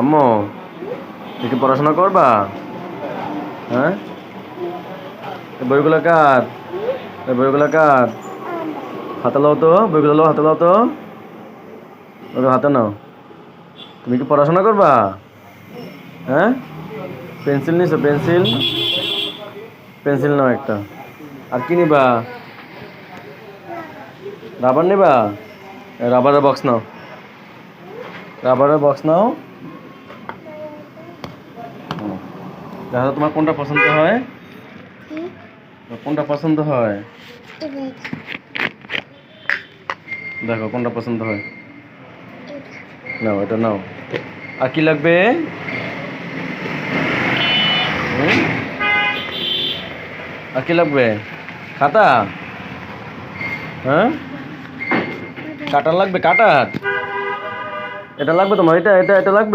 আম্মু, তুমি কি পড়াশোনা করবা? হ্যাঁ, এই বইগুলো কার? এই বইগুলো কার? হাতে লাও তো, বইগুলো লাও, হাতে লাও তো, ওকে হাতে নাও। তুমি কি পড়াশোনা করবা? হ্যাঁ, পেন্সিল নিছো? পেন্সিল, পেন্সিল নাও একটা। আর কি নিবা? রাবার নিবা? রাবারের বক্স নাও, রাবারের বক্স নাও। দেখো তোমার কোনটা পছন্দ হয়, কোনটা পছন্দ হয়, দেখো কোনটা পছন্দ হয়। নাও, এটা নাও। আর কি লাগবে? হুম? আর কি লাগবে? খাতা? হ্যাঁ, কাটার লাগবে, কাটার। এটা লাগবে তোমার, এটা এটা এটা লাগবে।